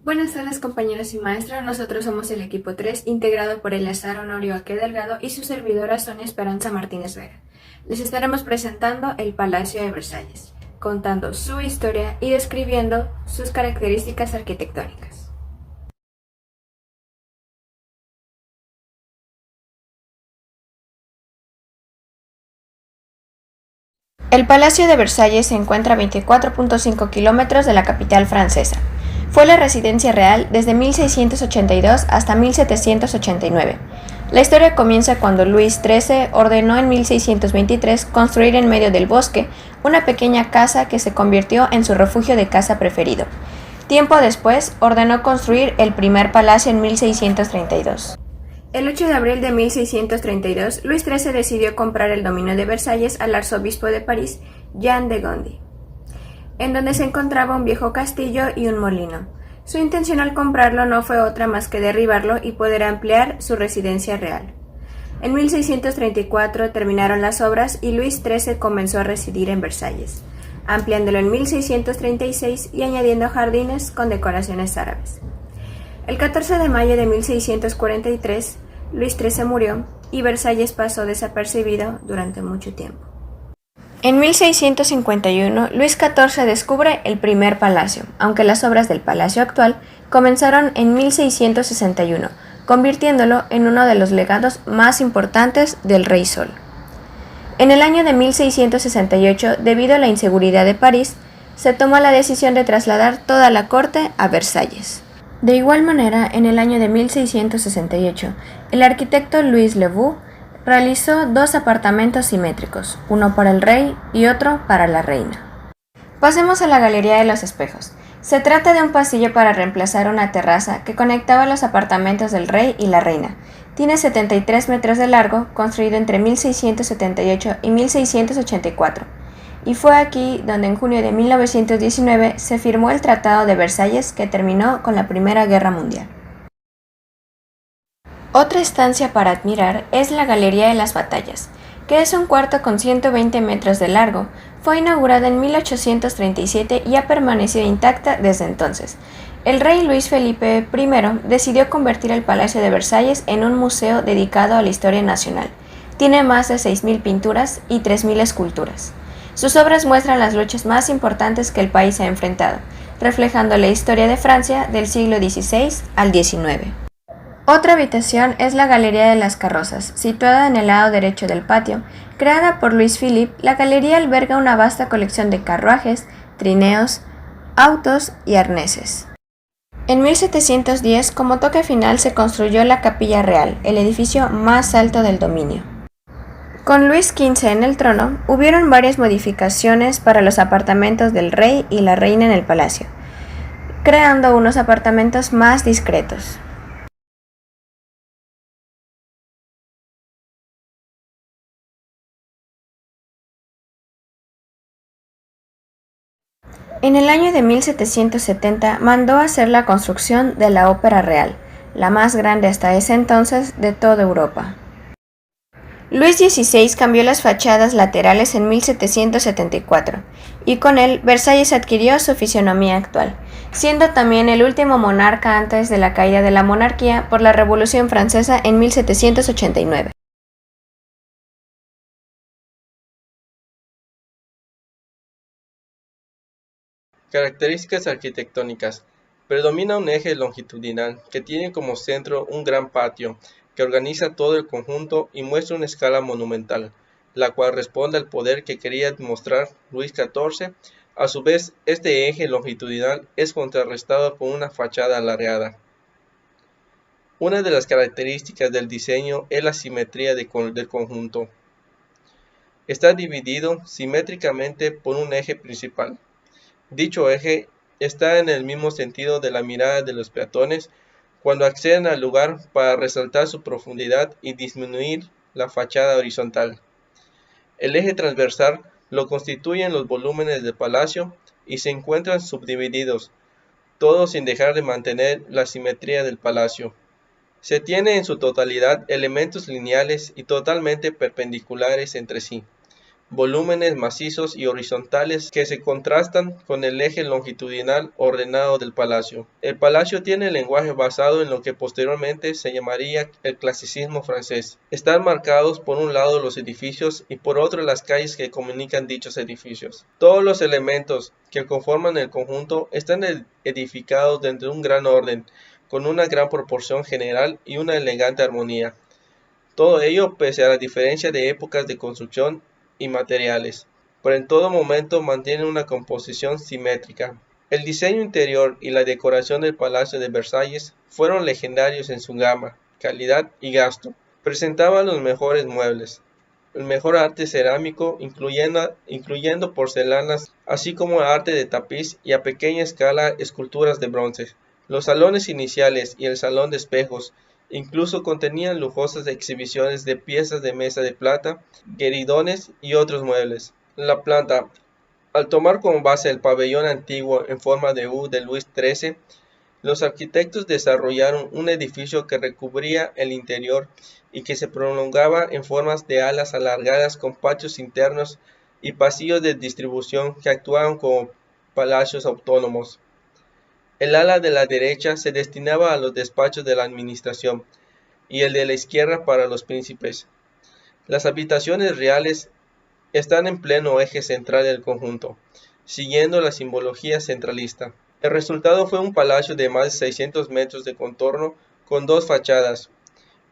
Buenas tardes compañeros y maestros, nosotros somos el equipo 3, integrado por Eleazar Honorio Aque Delgado y su servidora Sonia Esperanza Martínez Vega. Les estaremos presentando el Palacio de Versalles, contando su historia y describiendo sus características arquitectónicas. El Palacio de Versalles se encuentra a 24.5 kilómetros de la capital francesa. Fue la residencia real desde 1682 hasta 1789. La historia comienza cuando Luis XIII ordenó en 1623 construir en medio del bosque una pequeña casa que se convirtió en su refugio de caza preferido. Tiempo después ordenó construir el primer palacio en 1632. El 8 de abril de 1632, Luis XIII decidió comprar el dominio de Versalles al arzobispo de París, Jean de Gondi, en donde se encontraba un viejo castillo y un molino. Su intención al comprarlo no fue otra más que derribarlo y poder ampliar su residencia real. En 1634 terminaron las obras y Luis XIII comenzó a residir en Versalles, ampliándolo en 1636 y añadiendo jardines con decoraciones árabes. El 14 de mayo de 1643, Luis XIII murió y Versalles pasó desapercibido durante mucho tiempo. En 1651, Luis XIV descubre el primer palacio, aunque las obras del palacio actual comenzaron en 1661, convirtiéndolo en uno de los legados más importantes del Rey Sol. En el año de 1668, debido a la inseguridad de París, se tomó la decisión de trasladar toda la corte a Versalles. De igual manera, en el año de 1668, el arquitecto Louis Le Vau realizó dos apartamentos simétricos, uno para el rey y otro para la reina. Pasemos a la Galería de los Espejos. Se trata de un pasillo para reemplazar una terraza que conectaba los apartamentos del rey y la reina. Tiene 73 metros de largo, construido entre 1678 y 1684. Y fue aquí donde en junio de 1919 se firmó el Tratado de Versalles que terminó con la Primera Guerra Mundial. Otra estancia para admirar es la Galería de las Batallas, que es un cuarto con 120 metros de largo. Fue inaugurada en 1837 y ha permanecido intacta desde entonces. El rey Luis Felipe I decidió convertir el Palacio de Versalles en un museo dedicado a la historia nacional. Tiene más de 6.000 pinturas y 3.000 esculturas. Sus obras muestran las luchas más importantes que el país ha enfrentado, reflejando la historia de Francia del siglo XVI al XIX. Otra habitación es la Galería de las Carrozas, situada en el lado derecho del patio. Creada por Luis Philippe, la galería alberga una vasta colección de carruajes, trineos, autos y arneses. En 1710, como toque final, se construyó la Capilla Real, el edificio más alto del dominio. Con Luis XV en el trono, hubieron varias modificaciones para los apartamentos del rey y la reina en el palacio, creando unos apartamentos más discretos. En el año de 1770 mandó hacer la construcción de la Ópera Real, la más grande hasta ese entonces de toda Europa. Luis XVI cambió las fachadas laterales en 1774, y con él Versalles adquirió su fisonomía actual, siendo también el último monarca antes de la caída de la monarquía por la Revolución Francesa en 1789. Características arquitectónicas. Predomina un eje longitudinal que tiene como centro un gran patio que organiza todo el conjunto y muestra una escala monumental, la cual responde al poder que quería demostrar Luis XIV. A su vez, este eje longitudinal es contrarrestado por una fachada alargada. Una de las características del diseño es la simetría del conjunto. Está dividido simétricamente por un eje principal. Dicho eje está en el mismo sentido de la mirada de los peatones cuando acceden al lugar para resaltar su profundidad y disminuir la fachada horizontal. El eje transversal lo constituyen los volúmenes del palacio y se encuentran subdivididos, todos sin dejar de mantener la simetría del palacio. Se tiene en su totalidad elementos lineales y totalmente perpendiculares entre sí, volúmenes macizos y horizontales que se contrastan con el eje longitudinal ordenado del palacio. El palacio tiene el lenguaje basado en lo que posteriormente se llamaría el clasicismo francés. Están marcados por un lado los edificios y por otro las calles que comunican dichos edificios. Todos los elementos que conforman el conjunto están edificados dentro de un gran orden, con una gran proporción general y una elegante armonía. Todo ello pese a la diferencia de épocas de construcción y materiales, pero en todo momento mantiene una composición simétrica. El diseño interior y la decoración del Palacio de Versalles fueron legendarios en su gama, calidad y gasto. Presentaban los mejores muebles, el mejor arte cerámico, incluyendo porcelanas, así como arte de tapiz y a pequeña escala esculturas de bronce. Los salones iniciales y el salón de espejos incluso contenían lujosas exhibiciones de piezas de mesa de plata, gueridones y otros muebles. La planta, al tomar como base el pabellón antiguo en forma de U de Luis XIII, los arquitectos desarrollaron un edificio que recubría el interior y que se prolongaba en formas de alas alargadas con patios internos y pasillos de distribución que actuaban como palacios autónomos. El ala de la derecha se destinaba a los despachos de la administración y el de la izquierda para los príncipes. Las habitaciones reales están en pleno eje central del conjunto, siguiendo la simbología centralista. El resultado fue un palacio de más de 600 metros de contorno con dos fachadas,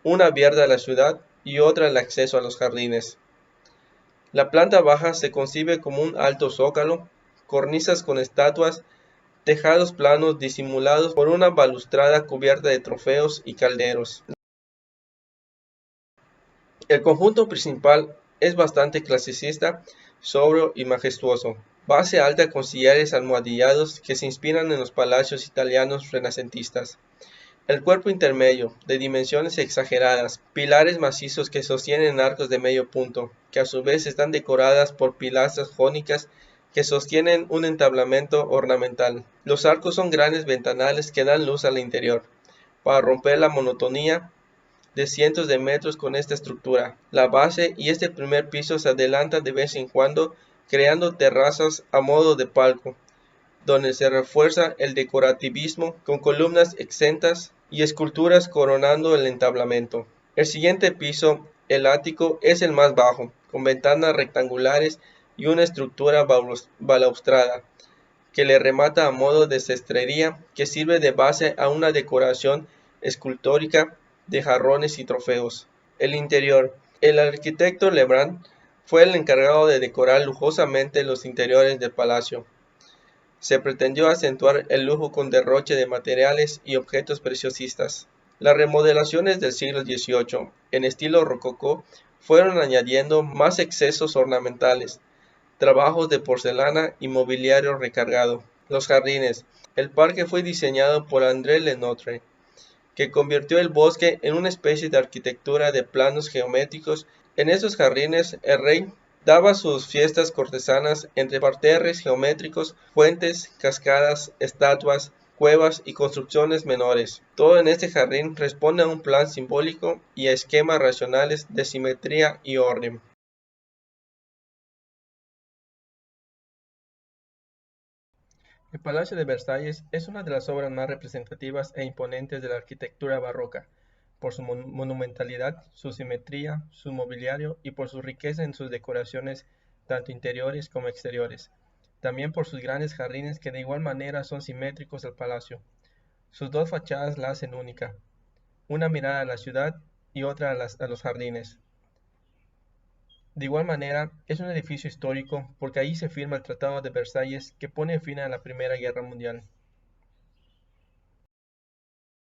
una abierta a la ciudad y otra al acceso a los jardines. La planta baja se concibe como un alto zócalo, cornisas con estatuas, tejados planos disimulados por una balustrada cubierta de trofeos y calderos. El conjunto principal es bastante clasicista, sobrio y majestuoso. Base alta con sillares almohadillados que se inspiran en los palacios italianos renacentistas. El cuerpo intermedio, de dimensiones exageradas, pilares macizos que sostienen arcos de medio punto, que a su vez están decoradas por pilastras jónicas que sostienen un entablamento ornamental. Los arcos son grandes ventanales que dan luz al interior, para romper la monotonía de cientos de metros con esta estructura. La base y este primer piso se adelantan de vez en cuando, creando terrazas a modo de palco, donde se refuerza el decorativismo con columnas exentas y esculturas coronando el entablamento. El siguiente piso, el ático, es el más bajo, con ventanas rectangulares y una estructura balaustrada, que le remata a modo de cestrería que sirve de base a una decoración escultórica de jarrones y trofeos. El interior. El arquitecto Lebrun fue el encargado de decorar lujosamente los interiores del palacio. Se pretendió acentuar el lujo con derroche de materiales y objetos preciosistas. Las remodelaciones del siglo XVIII, en estilo rococó, fueron añadiendo más excesos ornamentales, trabajos de porcelana y mobiliario recargado. Los jardines. El parque fue diseñado por André Lenotre, que convirtió el bosque en una especie de arquitectura de planos geométricos. En esos jardines, el rey daba sus fiestas cortesanas entre parterres geométricos, fuentes, cascadas, estatuas, cuevas y construcciones menores. Todo en este jardín responde a un plan simbólico y a esquemas racionales de simetría y orden. El Palacio de Versalles es una de las obras más representativas e imponentes de la arquitectura barroca, por su monumentalidad, su simetría, su mobiliario y por su riqueza en sus decoraciones tanto interiores como exteriores. También por sus grandes jardines que de igual manera son simétricos al palacio. Sus dos fachadas la hacen única, una mirada a la ciudad y otra a los jardines. De igual manera, es un edificio histórico porque allí se firma el Tratado de Versalles que pone fin a la Primera Guerra Mundial.